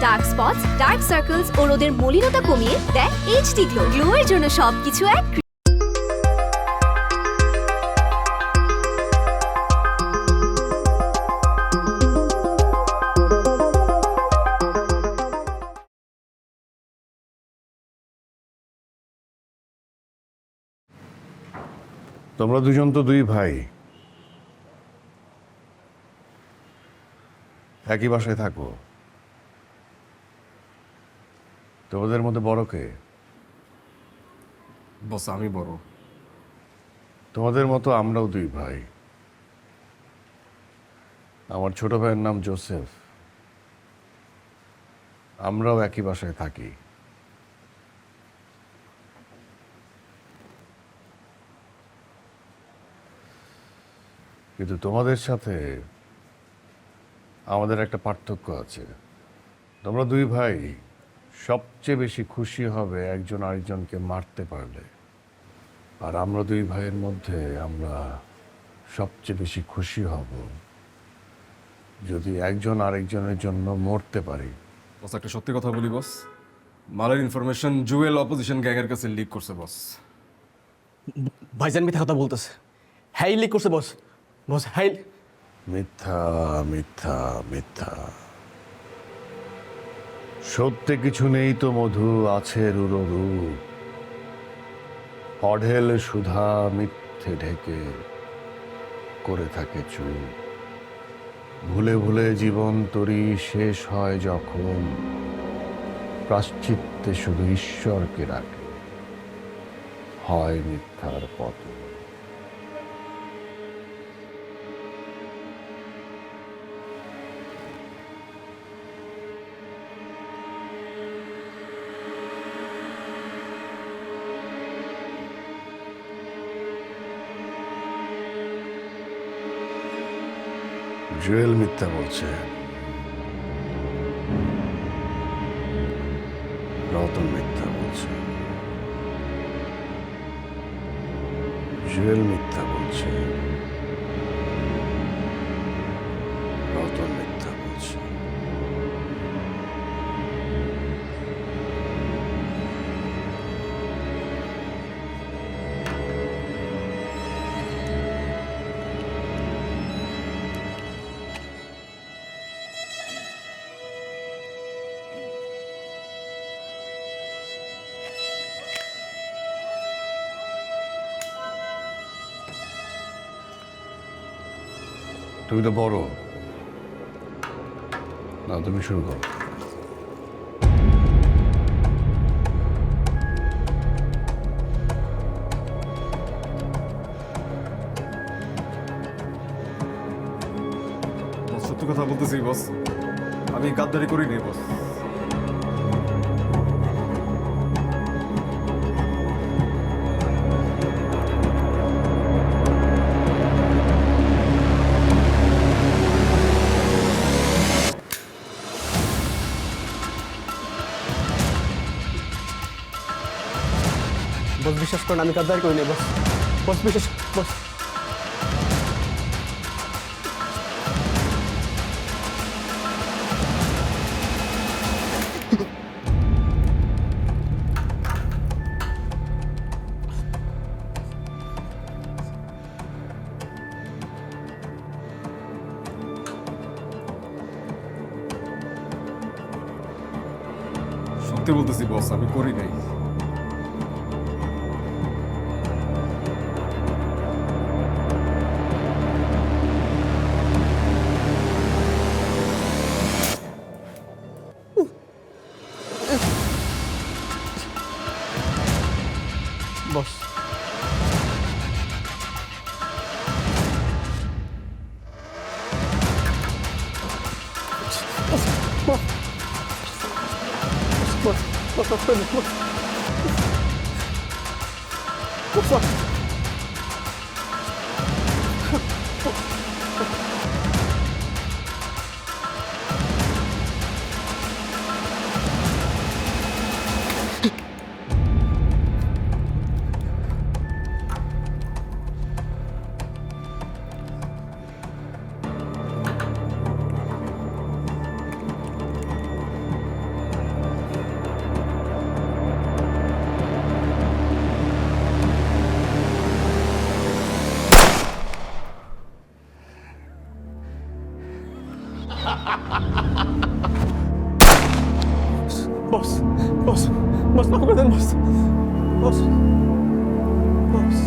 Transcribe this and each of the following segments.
Dark spots, dark circles ও রোদের মলিনতা কমিয়ে দেয় এইচডি গ্লো। গ্লো এর জন্য সবকিছু এক। তোমরা দুজন তো দুই ভাই, একই বাসায় থাকো। তোমাদের মধ্যে বড় কে? বস আমি বড়। তোমাদের মতো আমরাও দুই ভাই। আমার ছোট ভাইয়ের নাম জোসেফ। আমরাও একই বাসায় থাকি। কিন্তু তোমাদের সাথে আমাদের একটা পার্থক্য আছে। তোমরা দুই ভাই সবচেয়ে বেশি খুশি হবে একজন আরেকজনকে মারতে পারলে, আর আমরা দুই ভাইয়ের মধ্যে আমরা সবচেয়ে বেশি খুশি হব যদি একজন আরেকজনের জন্য মরতে পারি। বস একটা সত্যি কথা বলি বস, মালের ইনফরমেশন জুয়েল অপোজিশন গ্যাংয়ের কাছে লিক করছে বস। ভাইজান মিথ্যা কথা বলতেছে। হ্যাঁ লিক করছে বস। বস হ্যাঁ মিথ্যা মিথ্যা মিথ্যা। সত্যি কিছু নেই তো মধু, আছে রূঢ় রূপ। অঢেল সুধা মিথ্যে ঢেকে করে থাকে চুপ। ভুলে ভুলে জীবন তরি শেষ হয় যখন, প্রাশ্চিত্যে শুধু ঈশ্বরকে রাখে, হয় মিথ্যার পতন। জুয়েল মিথ্যা বলছে, রতন মিথ্যা বলছে। জুয়েল মিথ্যা বলছে, রতন মিথ্যা বলছে। তুমি তো বড় না, তুমি শুরু করো। বস সত্যি কথা বলতেছি বস, আমি গাদ্দারি করিনি বস। বস বিশ্বাস করেন আমি কাজদারি করি নাই বস। বস বিশ্বাস বস। সত্যি বলতেছি বস, আমি করি নাই। বস বস বস বস মাফ করে দেন বস বস বস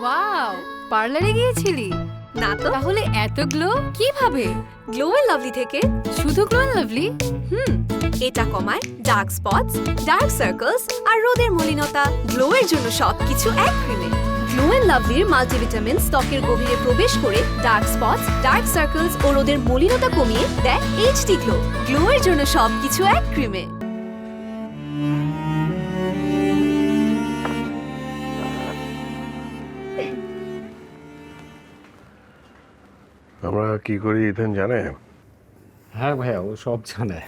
ওয়াও, পার্লারে গিয়েছিলি? না তো, তাহলে এত গ্লো কিভাবে? গ্লো এন্ড লাভলি থেকে। শুধু গ্লো এন্ড লাভলি? এটা কমায় ডার্ক স্পটস, ডার্ক সার্কেলস আর রোদের মলিনতা। গ্লো এর জন্য সবকিছু এক ক্রিমে। গ্লো এন্ড লাভলির মাল্টিভিটামিন ত্বকের গভীরে প্রবেশ করে ডার্ক স্পটস, ডার্ক সার্কেলস ও রোদের মলিনতা কমিয়ে দেয় এইচডি গ্লো। গ্লো এর জন্য সবকিছু এক ক্রিমে। আমরা কি করি ইথেন জানে? হ্যাঁ ভাইয়া ও সব জানে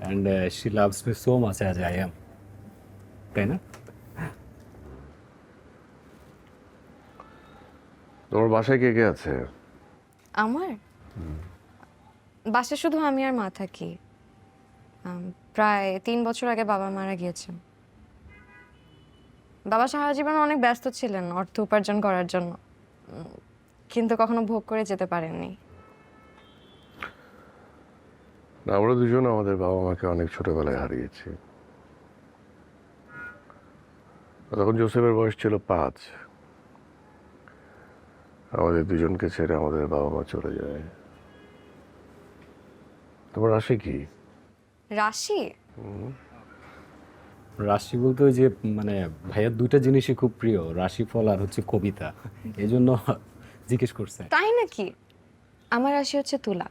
and she loves me so much as I am, তাই না? তোমার বাসায় কে কে আছে? আমার বাসায় শুধু আমি আর মা থাকি। প্রায় 3 বছর আগে বাবা মারা গিয়েছেন। বাবা সারা জীবন অনেক ব্যস্ত ছিলেন অর্থ উপার্জন করার জন্য, কিন্তু কখনো ভোগ করে যেতে পারেননি। আমরা দুজন আমাদের বাবা মাকে অনেক ছোটবেলায় হারিয়েছি। তখন জোসেফের বয়স ছিল 5। আমাদের দুজনকে ছেড়ে আমাদের বাবা মা চলে যায়। তোমার রাশি কি? রাশি? রাশি বলতে ওই যে মানে ভাইয়ার দুইটা জিনিসই খুব প্রিয়, রাশিফল আর হচ্ছে কবিতা, এই জন্য জিজ্ঞেস করছে। তাই নাকি? আমার রাশি হচ্ছে তুলা।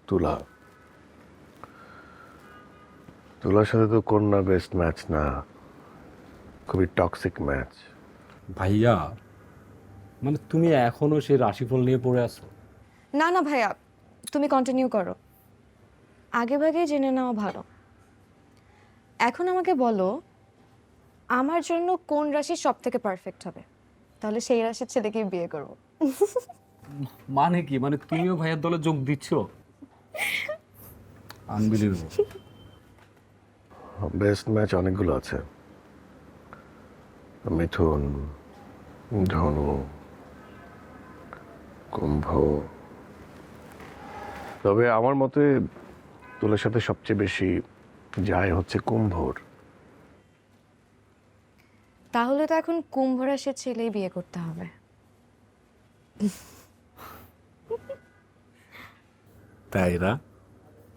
তুলা? তুলার সাথে তো কন্যা বেস্ট ম্যাচ না, খুবই টক্সিক ম্যাচ। ভাইয়া মানে তুমি এখনো সেই রাশিফল নিয়ে পড়ে আছো? না না ভাইয়া, তুমি কন্টিনিউ করো। আগে ভাগে জেনে নেওয়া ভালো। এখন আমাকে বলো, আমার জন্য কোন রাশি সব থেকে পারফেক্ট হবে, তাহলে সেই রাশির ছেলেকেই বিয়ে করব। মানে কি, মানে তুমিও ভাইয়ার দলে যোগ দিচ্ছ? আনবিলিভেবল। বেস্ট ম্যাচ অনেকগুলো আছে, মিথুন, ধনু, কুম্ভ। তবে আমার মতে তুলার সাথে সবচেয়ে বেশি যায় হচ্ছে কুম্ভর। তাহলে তো এখন কুম্ভ রাশির ছেলেই বিয়ে করতে হবে। তাই না?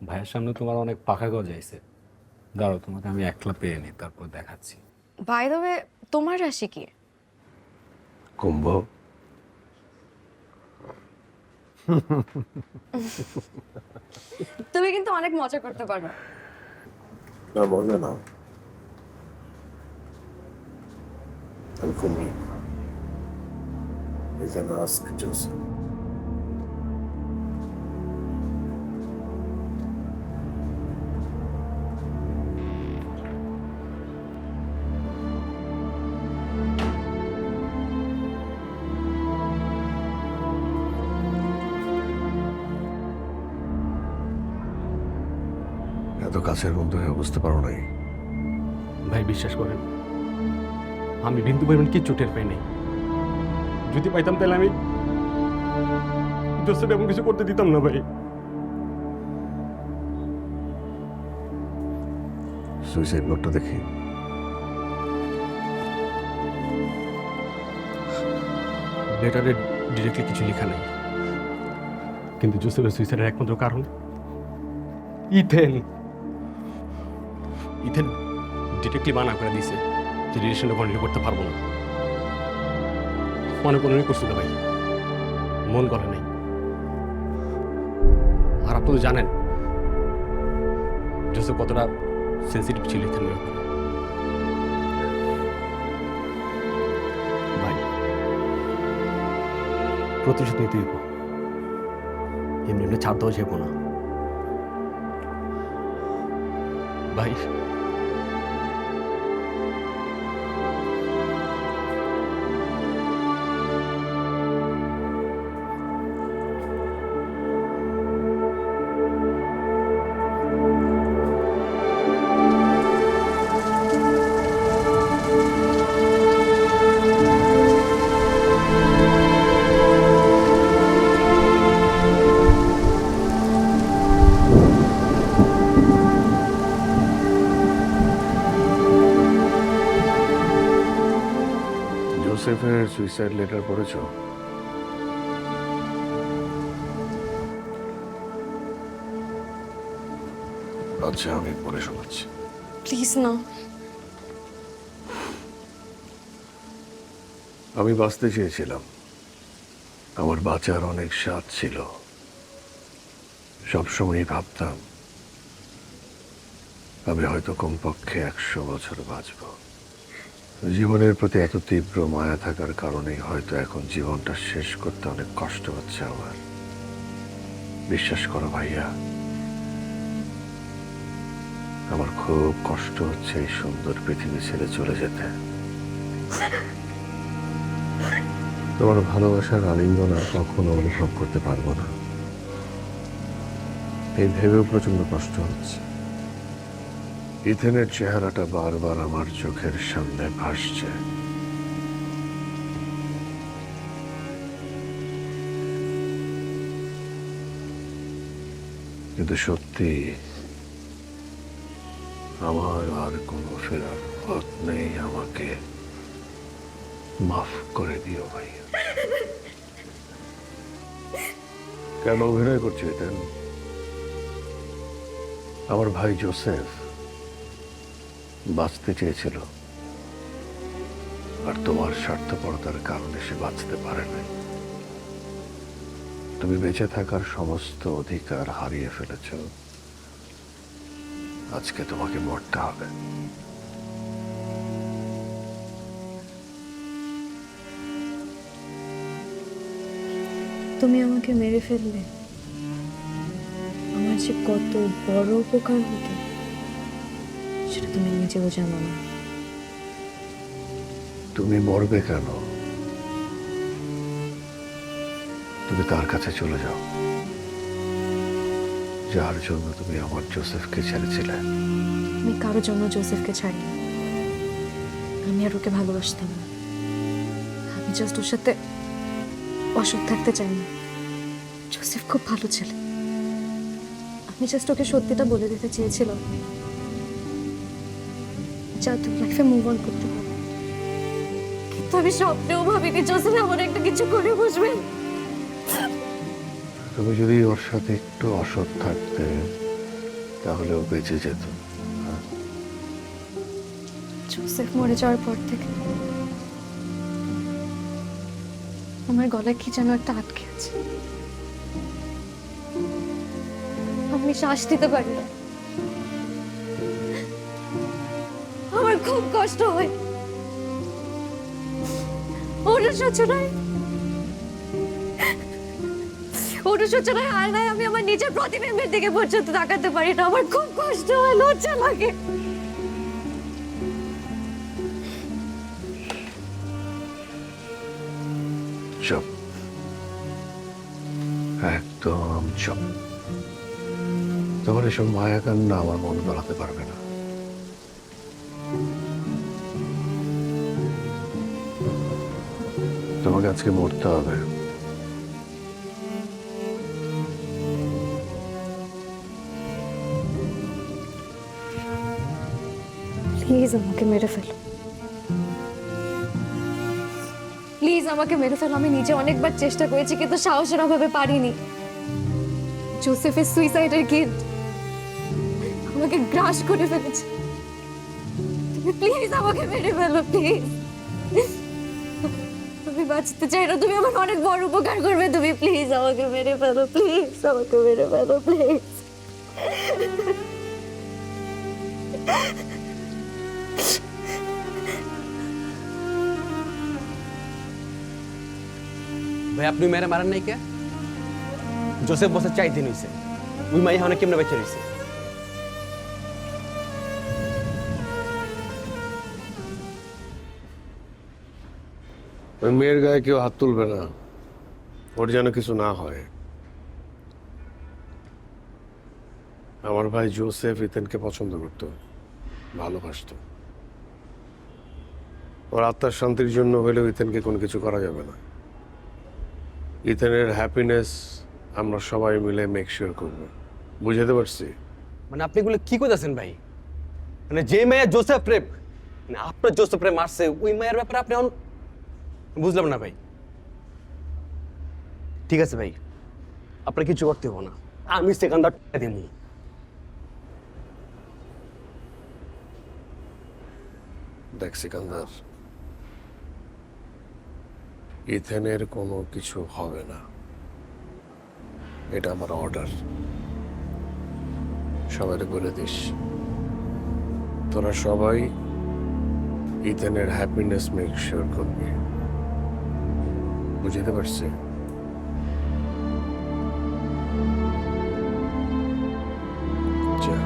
ভাইয়ের সামনে তোমার অনেক পাখা গজাইছে, দাঁড়াও তোমাকে আমি একলা পেয়ে নিই, তারপর দেখাচ্ছি। বাই দ্য ওয়ে, তোমার রাশি কি? কুম্ভ। তুমি কিন্তু অনেক মজা করতে পারো। না মজা না, and for me is an ask Joseph. এত কাছের বন্ধু হয়ে বুঝতে পারো নাই? ভাই বিশ্বাস করেন, আমি বিন্দু পরিমাণ কিচ্ছু টের পাই নাই। যদি পাইতাম তাহলে আমি জোসেফ এমন কিছু করতে দিতাম না ভাই। সুইসাইড নোটটা দেখি। লেটারে ডিরেক্টলি কিছু লেখা নেই, কিন্তু জোসেফের সুইসাইডের একমাত্র কারণ ইথেন। ইথেন ডিরেক্টলি মানা করে দিয়েছে যে রিলেশনটা কন্টিনিউ করতে পারবো না। মনে কোনো করছিল ভাই, মন করে নাই। আর আপনি তো জানেন জোসেফ কতটা সেন্সিটিভ ছিল ইথেনের ব্যাপারে। ভাই প্রতিশোধ নিতে হইব, এমনি এমনি ছাড় দেওয়া যাবো না ভাই। জোসেফের সুইসাইড লেটার পড়েছো? আচ্ছা আমি পড়ে শোনাচ্ছি। প্লিজ না। আমি বাঁচতে চেয়েছিলাম, আমার বাঁচার অনেক স্বাদ ছিল। সবসময়ই ভাবতাম আমি হয়তো কমপক্ষে 100 বছর বাঁচব। জীবনের প্রতি এত তীব্র মায়া থাকার কারণেই হয়তো এখন জীবনটা শেষ করতে অনেক কষ্ট হচ্ছে আমার। বিশ্বাস করো ভাইয়া, আমার খুব কষ্ট হচ্ছে এই সুন্দর পৃথিবী ছেড়ে চলে যেতে। তোমার ভালোবাসার আলিঙ্গন আর কখনো অনুভব করতে পারবো না, এই ভেবেও প্রচন্ড কষ্ট হচ্ছে। ইথেনের চেহারাটা বারবার আমার চোখের সামনে ভাসছে। কিন্তু সত্যি আমার আর কোনো ফেরার পথ নেই। আমাকে মাফ করে দিও ভাইয়া। কেন অভিনয় করছো ইথেন? আমার ভাই জোসেফ বাঁচতে চেয়েছিল, আর তোমার স্বার্থপরতার কারণে সে বাঁচতে পারে নাই। তুমি বেঁচে থাকার সমস্ত অধিকার হারিয়ে ফেলেছ। আজকে তোমাকে মরতে হবে। তুমি আমাকে মেরে ফেললে আমার যে কত বড় উপকার হতো সেটা তুমি নিজেও জানো না। তুমি মরবে কেন? তুমি তার কাছে চলে যাও যার জন্য তুমি আমার জোসেফকে ছেড়েছিলে। আমি কারোর জন্য জোসেফকে ছাড়ি। আমি আর ওকে ভালোবাসতাম না। আমি জাস্ট ওর সাথে অসৎ থাকতে চাই না। জোসেফ খুব ভালো ছেলে। আমি জাস্ট ওকে সত্যিটা বলে দিতে চেয়েছিলাম, যা তুমি লাইফে মুভ অন করতে পারো। কিন্তু আমি স্বপ্নেও ভাবিনি জোসেফ এমন একটা কিছু করে বসবে। তুমি যদি ওর সাথে একটু অসৎ থাকতে তাহলে ও বেঁচে যেত। জোসেফ মরে যাওয়ার পর থেকে আমার গলায় কি যেন একটা আটকে আছে। আমি শ্বাস দিতে পারি না। আমার খুব কষ্ট হয়। অনুশোচনায় আয়নায় আমি আমার নিজের প্রতিবিম্বের দিকে পর্যন্ত তাকাতে পারি না। আমার খুব কষ্ট হয়, লজ্জা লাগে। চুপ, একদম চুপ। তোমার এসব মায়া কান্না আমার মন গলাতে পারবে না। তোমাকে আজকে মরতে হবে। প্লিজ আমাকে মেরে ফেলো, প্লিজ আমাকে মেরে ফেলো। আমি নিজে অনেকবার চেষ্টা করেছি কিন্তু সাহসের অভাবে পারিনি। জোসেফের সুইসাইডের গিল্ট আমাকে গ্রাস করে ফেলেছে। তুমি প্লিজ আমাকে মেরে ফেলো, প্লিজ। আমি বাঁচতে চাই না, তুমি আমার অনেক বড় উপকার করবে। তুমি প্লিজ আমাকে মেরে ফেলো, প্লিজ আমাকে মেরে ফেলো, প্লিজ। ভাই আপনি মেরে মারেন নাই কে? জোসেফ বসে 4 দিন হইছে, ওই মাই হনে কেমনে বেঁচে রইছে? ওই মেয়ের গায়ে কেউ হাত তুলবে না, ওর যেন কিছু না হয়। আমার ভাই জোসেফ ইথেনকে পছন্দ করত, ভালোবাসত। ওর আত্মার শান্তির জন্য হলেও ইথেনকে কোনো কিছু করা যাবে না। ইথেনের হ্যাপিনেস আমরা সবাই মিলে মেক শিওর করবো। বুঝাতে পারছি? মানে আপনি এগুলো কি কইতাছেন ভাই? মানে যে মেয়ে জোসেফ রে, মানে আপনার জোসেফ রে মারছে, ওই মেয়ের ব্যাপারে আপনি বুঝলাম না ভাই। ঠিক আছে ভাই, আপনার কিছু করতে হবে না, আমি সেকেন্ডার দিব। দেখ সিকান্দার, ইথেনের কোনো কিছু হবে না, এটা আমার অর্ডার। সবাই বলে দিস, তোরা সবাই ইথেনের হ্যাপিনেস মেক শিওর করবি। বুঝতে পারছি? যা।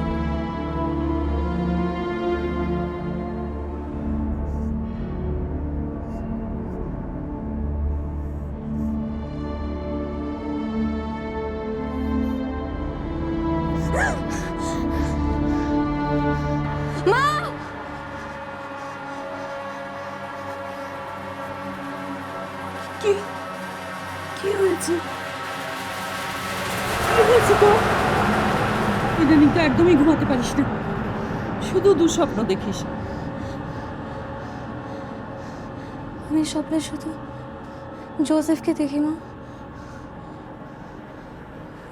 কি হয়েছে? কি হয়েছে তো? ইদানিং তো একদমই ঘুমাতে পারিস না, শুধু দুঃস্বপ্ন দেখিস। আমি স্বপ্নে শুধু জোসেফকে দেখি মা।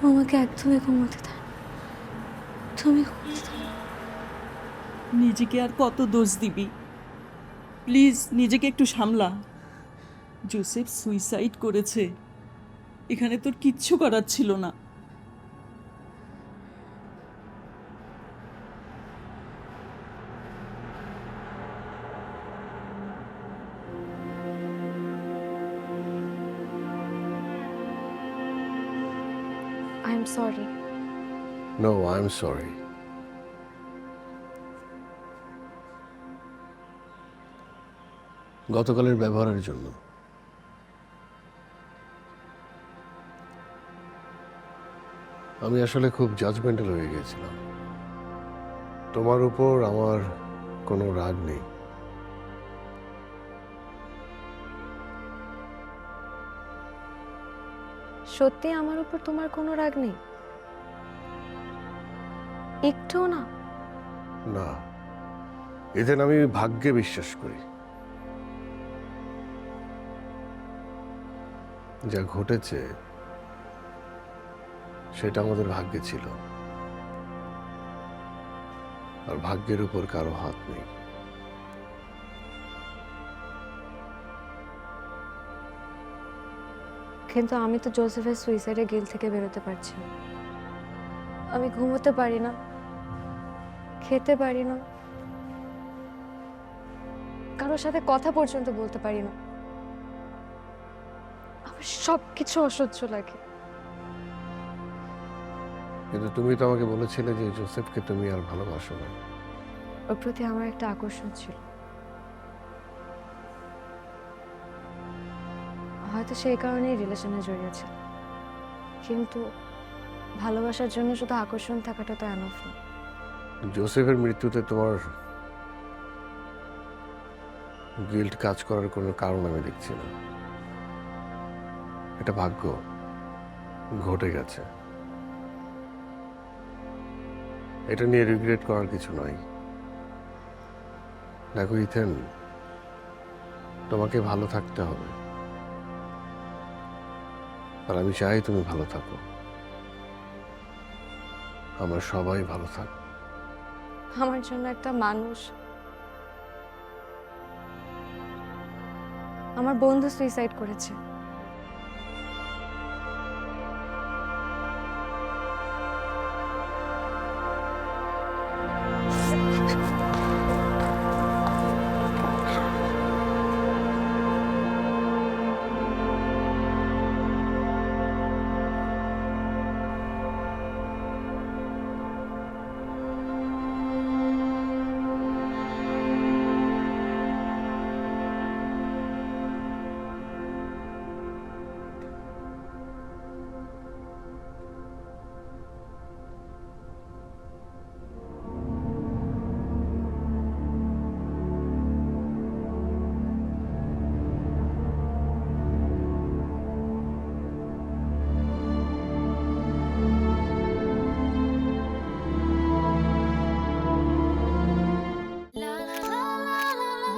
ও আমাকে একদমই ঘুমাতে দেয় না। তুমি ঘুমাতে দাও। নিজেকে আর কত দোষ দিবি? প্লিজ নিজেকে একটু সামলা। জোসেফ সুইসাইড করেছে, এখানে তোর কিচ্ছু করার ছিল না। I am sorry. No, I am sorry. গতকালের ব্যবহারের জন্য। আমি আসলে খুব জাজমেন্টাল হয়ে গিয়েছিলাম। তোমার উপর আমার কোনো রাগ নেই। সত্যি আমার উপর তোমার কোনো রাগ নেই? একটুও না? না, এদিন আমি ভাগ্যে বিশ্বাস করি। যা ঘটেছে সেটা আমাদের ভাগ্যে ছিল, আর ভাগ্যের উপর কারো হাত নেই। কিন্তু আমি তো জোসেফের সুইসাইডের গিল থেকে বেরোতে পারছি না। আমি ঘুমোতে পারি না, খেতে পারি না, কারোর সাথে কথা পর্যন্ত বলতে পারি না। আমার সবকিছু অসহ্য লাগে। কিন্তু তুমি তো আমাকে বলেছিলে যে জোসেফকে তুমি আর ভালোবাসো না। ওর প্রতি আমার একটা আকর্ষণ ছিল, হয়তো সেই কারণেই রিলেশনে জড়িয়েছে। কিন্তু ভালোবাসার জন্য শুধু আকর্ষণ থাকাটা তো এনফ না। জোসেফের মৃত্যুতে তোমার গিল্ট কাজ করার কোনো কারণ আমি দেখছি না। এটা ভাগ্য, ঘটে গেছে, এটা নিয়ে রিগ্রেট করার কিছু নয়। দেখো ইথেন, তোমাকে ভালো থাকতে হবে, আর আমি চাই তুমি ভালো থাকো, আমরা সবাই ভালো থাক। আমার জন্য একটা মানুষ, আমার বন্ধু সুইসাইড করেছে।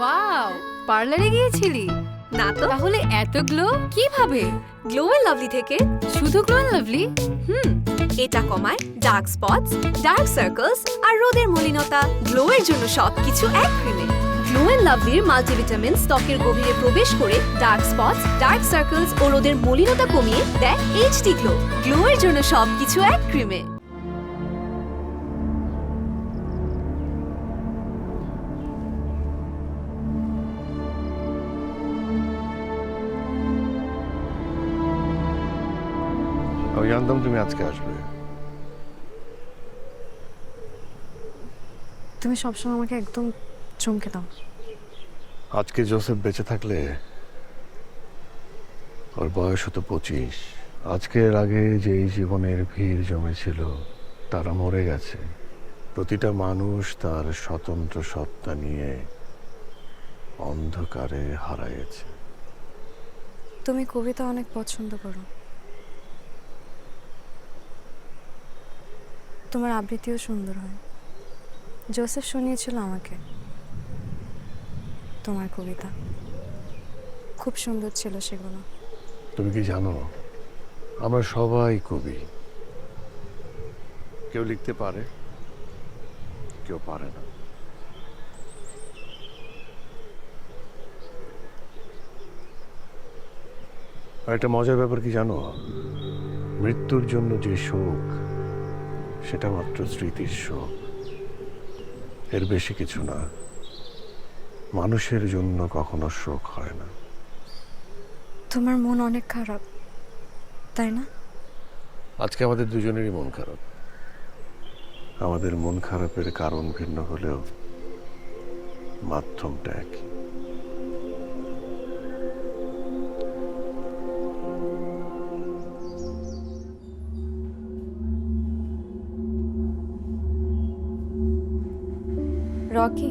ওয়াও, পার্লারে গিয়েছিলি? না তো, তাহলে এত গ্লো কিভাবে? গ্লো এন্ড লাভলি থেকে। শুধু গ্লো এন্ড লাভলি? এটা কমায় ডার্ক স্পটস, ডার্ক সার্কেলস আর রোদের মলিনতা। গ্লো এর জন্য সবকিছু এক ক্রিমে। গ্লো এন্ড লাভলির মাল্টিভিটামিন ত্বকের গভীরে প্রবেশ করে ডার্ক স্পটস, ডার্ক সার্কেলস ও রোদের মলিনতা কমিয়ে দেয় এইচডি গ্লো। গ্লো এর জন্য সবকিছু এক ক্রিমে। আমি জানতাম তুমি আজকে আসবে। তুমি সবসময় আমাকে একদম চমকে দাও। আজকে জোসেফ বেঁচে থাকলে ওর বয়স হতো 25। আজকের আগে যেই জীবনের ভিড় জমেছিল তারা মরে গেছে। প্রতিটা মানুষ তার স্বতন্ত্র সত্তা নিয়ে অন্ধকারে হারাইছে। তুমি কবিতা অনেক পছন্দ করো, তোমার আবৃত্তিও সুন্দর হয়। জোসেফ শুনিয়েছিল আমাকে তোমার কবিতা, খুব সুন্দর ছিল সেগুলো। তুমি কি জানো, আমরা সবাই কবি। কেউ লিখতে পারে, কেউ পারে না। আর একটা মজার ব্যাপার কি জানো, মৃত্যুর জন্য যে শোক সেটা মাত্র স্মৃতির শোক, এর বেশি কিছু না। মানুষের জন্য কখনো শোক হয় না। তোমার মন অনেক খারাপ, তাই না? আজকে আমাদের দুজনেরই মন খারাপ। আমাদের মন খারাপের কারণ ভিন্ন হলেও মাধ্যমটা একই। রকি,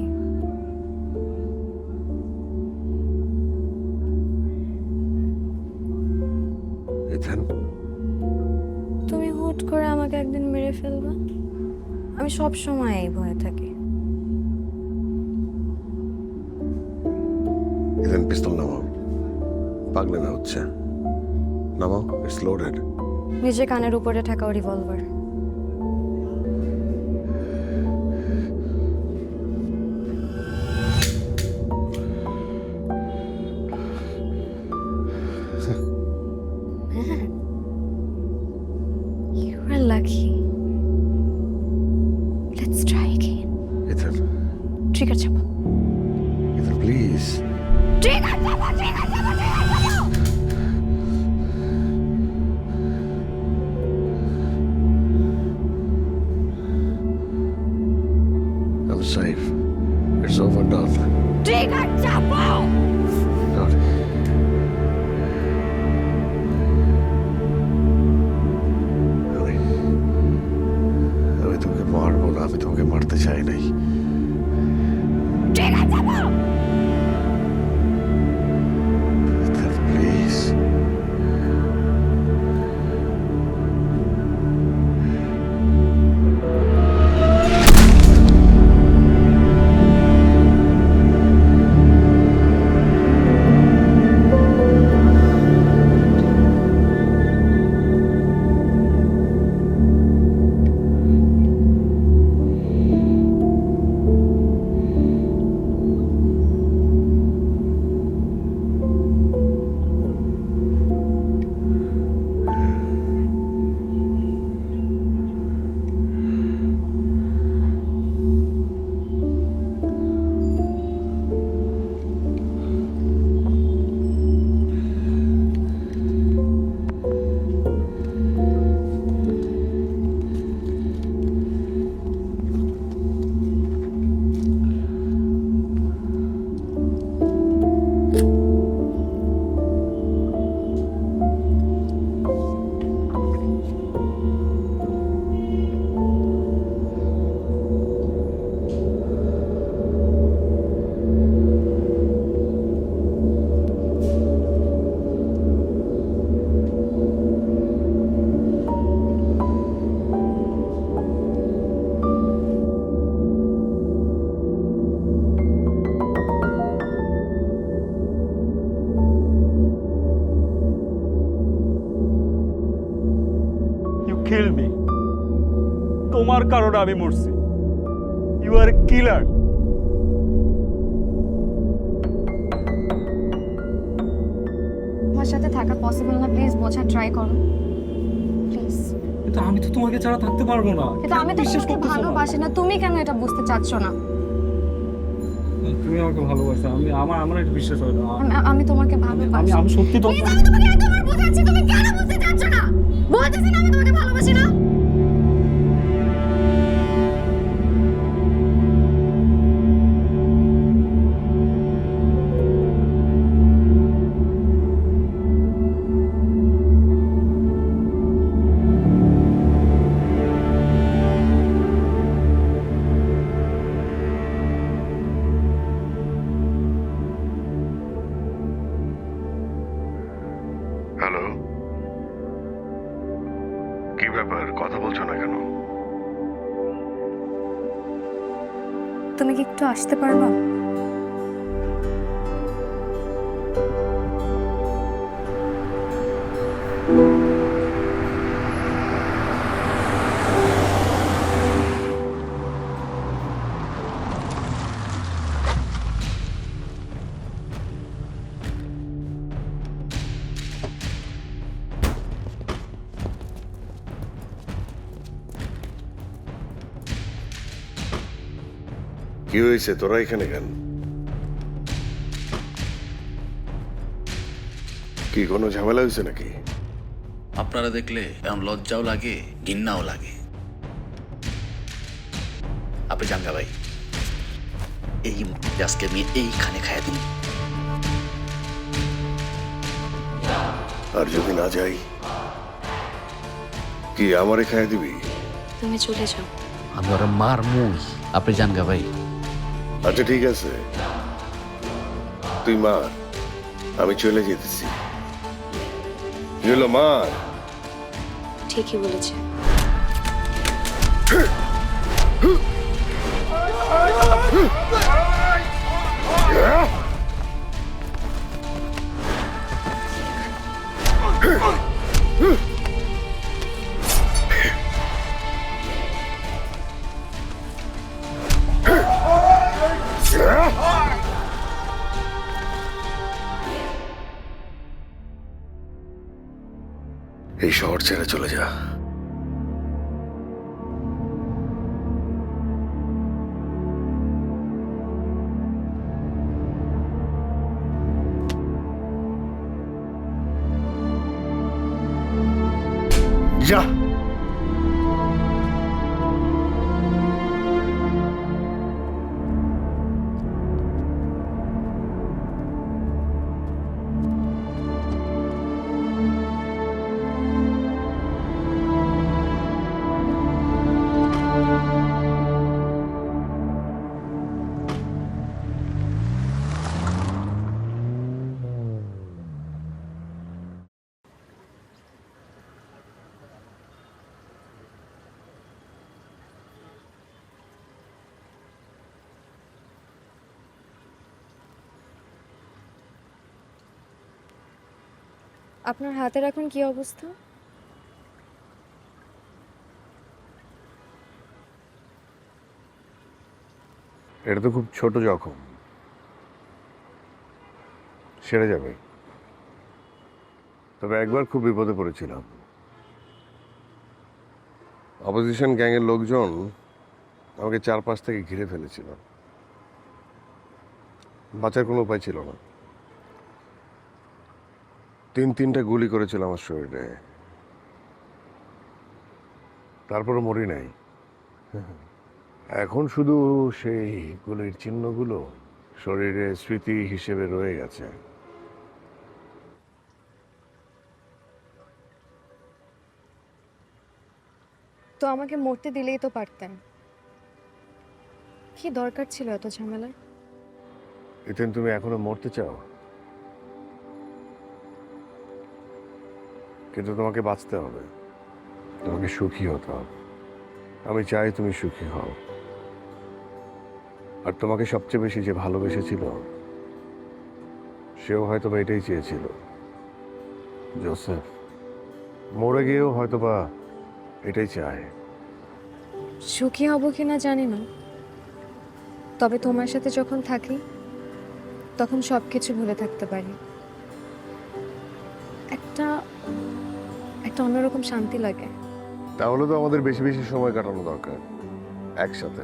ইথেন, তুমি হুট করে আমাকে একদিন মেরে ফেলবে, আমি সব সময় এই ভয়ে থাকি। ইথেন, পিস্তল নামাও। পাগলামি হচ্ছে, নামাও। It's loaded. নিজে কানের উপরে থাকা revolver. You are lucky. I'm safe. It's over and done. Not. আমি তোকে মারবো না, আমি তোমাকে মারতে চাই নাই। প্লিজ। কিল মি, তোমার কারণে আমি মরছি। ইউ আর কিলার। আমার সাথে থাকা পসিবল না, প্লিজ বোঝার ট্রাই করো প্লিজ। কিন্তু আমি তো তোমাকে ছাড়া থাকতে পারবো না। কিন্তু আমি তো তোমাকে ভালোবাসি না, তুমি কেন এটা বুঝতে চাচ্ছ না? তুমি আমাকে ভালোবাসো, আমার এটা বিশ্বাস হয় না। আমি তোমাকে ভালোবাসি। আমি সত্যি তো Please, আমি তোমাকে এতবার বোঝাচ্ছি, তুমি কেন বুঝতে চাচ্ছ না? বলতেছি না আমি তোমাকে ভালোবাসি না। হ্যালো, কি ব্যাপার, কথা বলছো না কেন? তুমি কি একটু আসতে পারবা? কি হয়েছে, তোরা এখানে কেন? কি কোনো ঝামেলা হয়েছে নাকি? আপনারা দেখলে এমন লজ্জাও লাগে, ঘৃণাও লাগে। আপনি জাঙ্গা ভাই, এই আজকে আমি এইখানে খাইয়া দিন। আর যদি না যাই, কি আমারে খাইয়া দিবি? তুমি চলে যাও। আমি ওরা মার মুই, আপনি জাঙ্গা ভাই। আচ্ছা ঠিক আছে, তুই মার, আমি চলে যেতেছি। মার। ঠিকই বলেছে। এই শহর ছেড়ে চলে যা। যা। আপনার হাতের এখন কি অবস্থা? এটা তো খুব ছোট জখম, সেরে যাবে। তবে একবার খুব বিপদে পড়েছিলাম। অপোজিশন গ্যাংয়ের লোকজন আমাকে চারপাশ থেকে ঘিরে ফেলেছিল। বাঁচার কোনো উপায় ছিল না। তিনটা গুলি করেছিল আমার শরীরে, তারপরও মরি নাই। এখন শুধু সেই গুলির চিহ্নগুলো শরীরে স্মৃতি হিসেবে রয়ে গেছে। তো আমাকে মরতে দিলেই তো পারতেন। কি দরকার ছিল এত ঝামেলা? ইতেন, তুমি এখনো মরতে চাও? কিন্তু তোমাকে বাঁচতে হবে, তোমাকে সুখী হতে হবে। আমি চাই তুমি সুখী হও। আর তোমাকে সবচেয়ে বেশি যে ভালোবেসেছিল সেও হয়তোবা এটাই চেয়েছিল। জোসেফ মরে গিয়েও হয়তোবা এটাই চায়। সুখী হব কিনা জানি না, তবে তোমার সাথে যখন থাকি তখন সবকিছু ভুলে থাকতে পারি। একটা অন্যরকম শান্তি লাগে। তাহলে তো আমাদের বেশি বেশি সময় কাটানো দরকার একসাথে।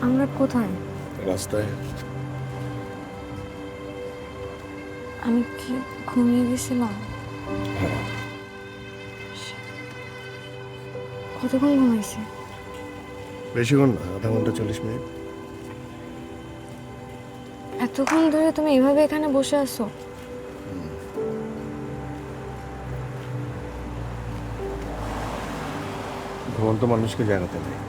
আমরা কোথায়? রাস্তায়। আমি কি ঘুমিয়ে গেছিলাম? হ্যাঁ। কতক্ষণ ঘুমাইছি? বেশিক্ষণ না, আধা ঘন্টা 40 মিনিট। এতক্ষণ ধরে তুমি এভাবে এখানে বসে আছো? ঘুমন্ত মানুষকে জানাতে নেই।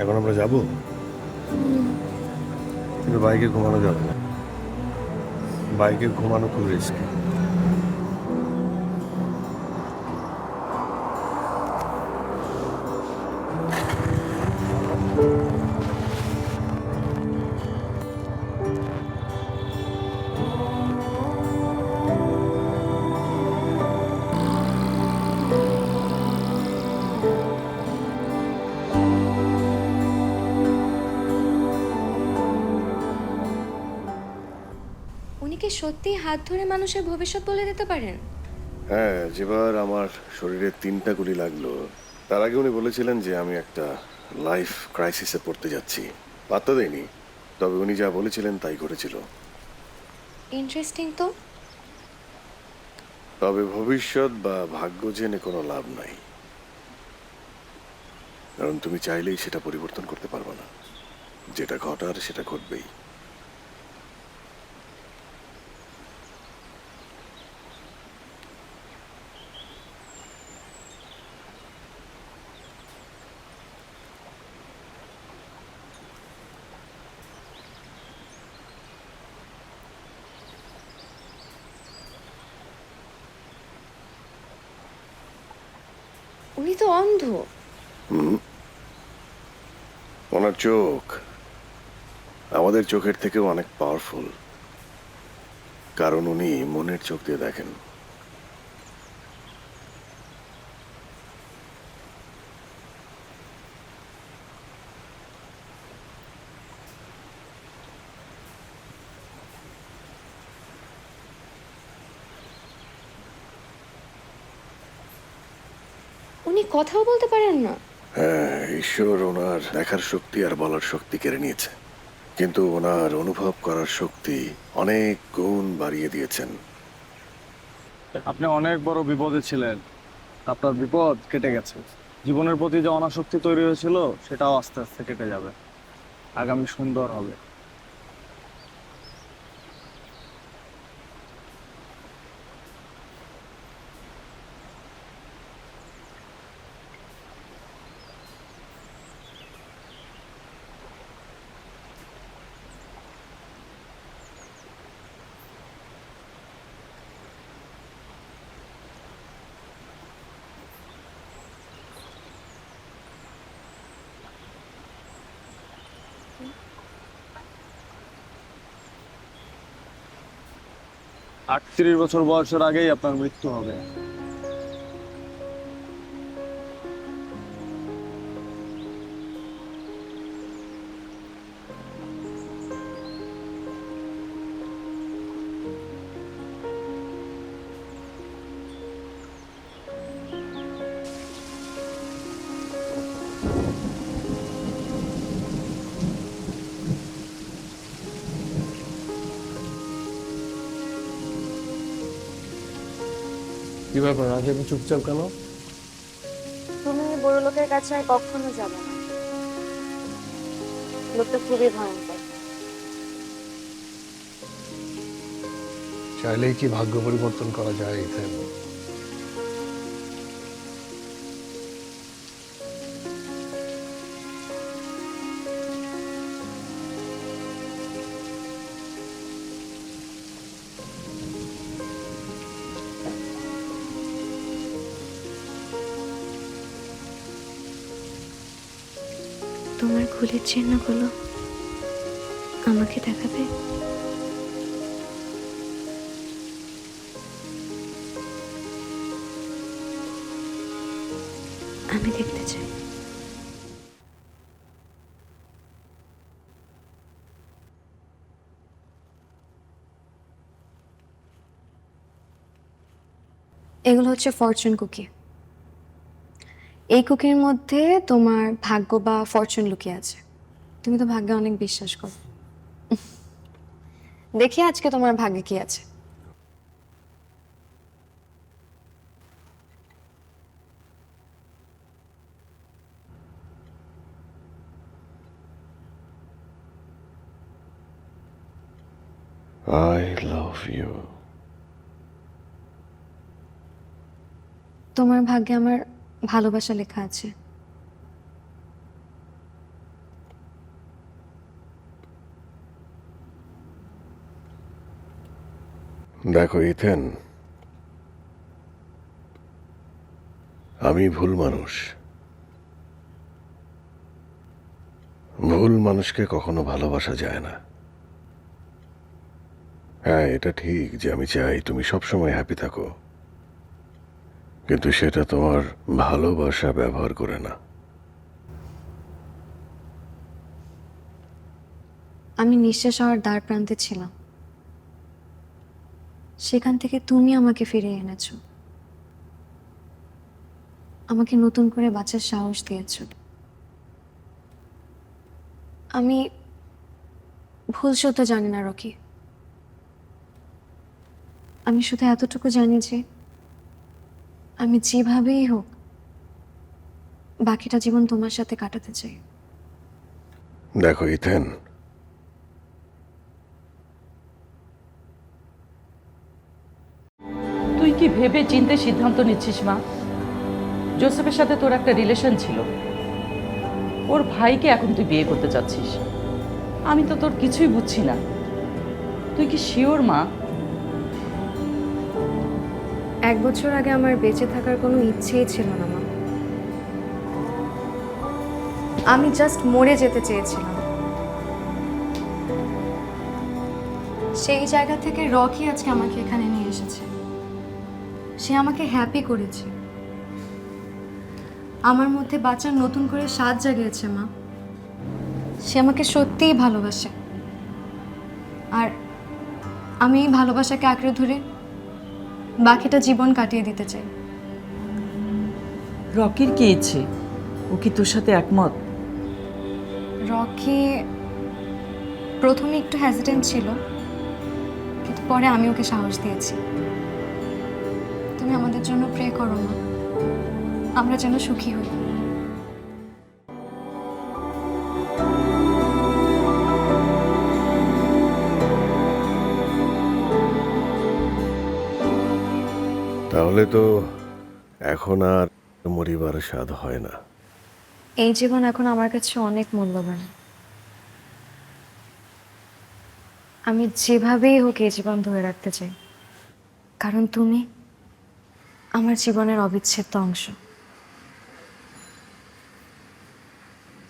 এখন আমরা যাব, কিন্তু বাইকে ঘুমানো যাবে না। বাইকে ঘুমানো খুব রিস্কি। উনি কি সত্যি হাত ধরে মানুষের ভবিষ্যৎ বলে দিতে পারেন? হ্যাঁ, যেবার আমার শরীরে 3টা গুলি লাগলো, তার আগে উনি বলেছিলেন যে আমি একটা লাইফ ক্রাইসিসে পড়তে যাচ্ছি। পাত্তা দেয়নি, তবে উনি যা বলেছিলেন তাই করেছিল। ইন্টারেস্টিং তো। তবে ভবিষ্যৎ বা ভাগ্য জেনে কোনো লাভ নাই, কারণ তুমি চাইলেই সেটা পরিবর্তন করতে পারবে না। যেটা ঘটার সেটা ঘটবেই। উনি তো অন্ধ। ওনার চোখ আমাদের চোখের থেকেও অনেক পাওয়ারফুল, কারণ উনি মনের চোখ দিয়ে দেখেন। উনি কথাও বলতে পারেন না? হ্যাঁ, ঈশ্বর ওনার দেখার শক্তি আর বলার শক্তি কেড়ে নিয়েছে, কিন্তু ওনার অনুভব করার শক্তি অনেক গুণ বাড়িয়ে দিয়েছেন। আপনি অনেক বড় বিপদে ছিলেন, আপনার বিপদ কেটে গেছে। জীবনের প্রতি যে অনাসক্তি তৈরি হয়েছিল সেটাও আস্তে আস্তে কেটে যাবে। আগামী সুন্দর হবে। আটত্রিশ বছর বয়সের আগেই আপনার মৃত্যু হবে। কি ব্যাপার, আজ এত চুপচাপ কেন? তুমি বড় লোকের কাছে আর কখনো যাবে না। লোকটা খুবই ভয়ঙ্কর। চাইলেই কি ভাগ্য পরিবর্তন করা যায়? এখানে তোমার ভুলের চিহ্নগুলো আমাকে দেখাবে? আমি দেখতে চাই। এগুলো হচ্ছে ফরচুন কুকি। এই কুকির মধ্যে তোমার ভাগ্য বা ফরচুন লুকিয়ে আছে। তুমি তো ভাগ্যে অনেক বিশ্বাস করো। দেখি আজকে তোমার ভাগ্যে কি আছে। I love you. তোমার ভাগ্যে আমার ভালোবাসা লেখা আছে। দেখো ইথেন, আমি ভুল মানুষ। ভুল মানুষকে কখনো ভালোবাসা যায় না। হ্যাঁ, এটা ঠিক যে আমি চাই তুমি সবসময় হ্যাপি থাকো, কিন্তু সেটা তোমার ভালোবাসা ব্যবহার করে না। আমি নিঃশ্বাস হওয়ার দ্বার প্রান্তে ছিলাম, সেখান থেকে তুমি আমাকে ফিরিয়ে এনেছো, আমাকে নতুন করে বাঁচার সাহস দিয়েছো। আমি ভুল সত্য জানি না রকি, আমি শুধু এতটুকু জানি যে আমি যেভাবেই হোক বাকিটা জীবন তোমার সাথে কাটাতে চাই। দেখো ইথেন, তুই কি ভেবে চিন্তে সিদ্ধান্ত নিচ্ছিস মা? জোসেফের সাথে তোর একটা রিলেশন ছিল, ওর ভাইকে এখন তুই বিয়ে করতে চাচ্ছিস। আমি তো তোর কিছুই বুঝছি না। তুই কি শিওর মা? 1 বছর আগে আমার বেঁচে থাকার কোনো ইচ্ছেই ছিল না মা। আমি জাস্ট মরে যেতে চেয়েছিলাম। সেই জায়গা থেকে রকি আজকে আমাকে এখানে নিয়ে এসেছে। সে আমাকে হ্যাপি করেছে, আমার মধ্যে বাঁচার নতুন করে স্বাদ জাগিয়েছে মা। সে আমাকে সত্যিই ভালোবাসে, আর আমি এই ভালোবাসাকে আঁকড়ে ধরে বাকিটা জীবন কাটিয়ে দিতে চাই। রকির কি ইচ্ছে? ও কি তোর সাথে একমত? রকি প্রথমে একটু হেজিটেন্ট ছিল, কিন্তু পরে আমি ওকে সাহস দিয়েছি। তুমি আমাদের জন্য প্রে করো না, আমরা যেন সুখী হই। তাহলে তো এখন আর মরিবার স্বাদ হয় না। এই জীবন এখন আমার কাছে অনেক মূল্যবান। আমি যেভাবেই হোক এই জীবন ধরে রাখতে চাই, কারণ তুমি আমার জীবনের অবিচ্ছেদ্য অংশ।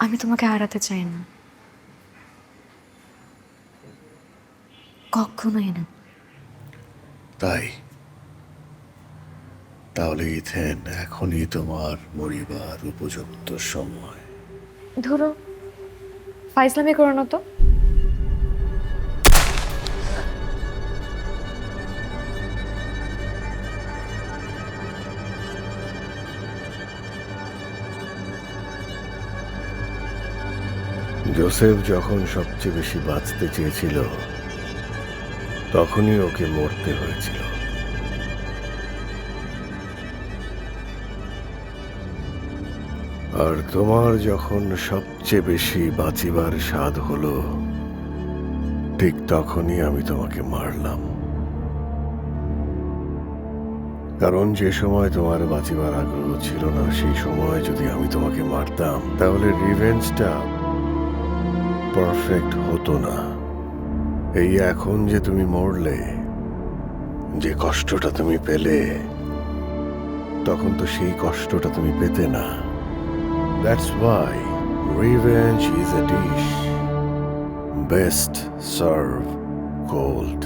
আমি তোমাকে হারাতে চাই না, কখনোই না। তাই তাহলে ইথেন, এখনই তোমার মরিবার উপযুক্ত সময়। ধরো ফাইজলামি করো না তো। জোসেফ যখন সবচেয়ে বেশি বাঁচতে চেয়েছিল, তখনই ওকে মরতে হয়েছিল। আর তোমার যখন সবচেয়ে বেশি বাঁচিবার স্বাদ হলো, ঠিক তখনই আমি তোমাকে মারলাম। কারণ যে সময় তোমার বাঁচিবার আগ্রহ ছিল না, সেই সময় যদি আমি তোমাকে মারতাম, তাহলে রিভেঞ্জটা পারফেক্ট হতো না। এই এখন যে তুমি মরলে, যে কষ্টটা তুমি পেলে, তখন তো সেই কষ্টটা তুমি পেতে না। That's why revenge is a dish best served cold.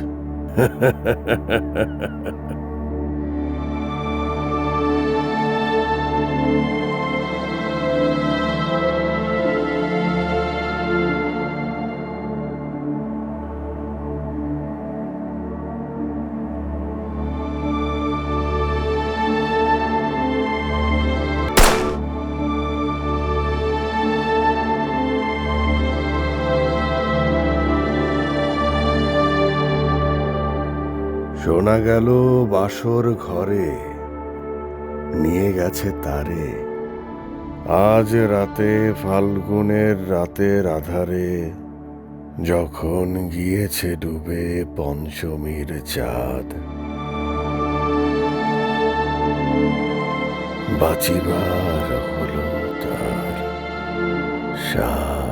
শোনা গেল বাসর ঘরে নিয়ে গেছে তারে, আজ রাতে ফাল্গুনের রাতের আধারে যখন গিয়েছে ডুবে পঞ্চমীর চাঁদ, বাঁচিবার হলো তার স্বাদ।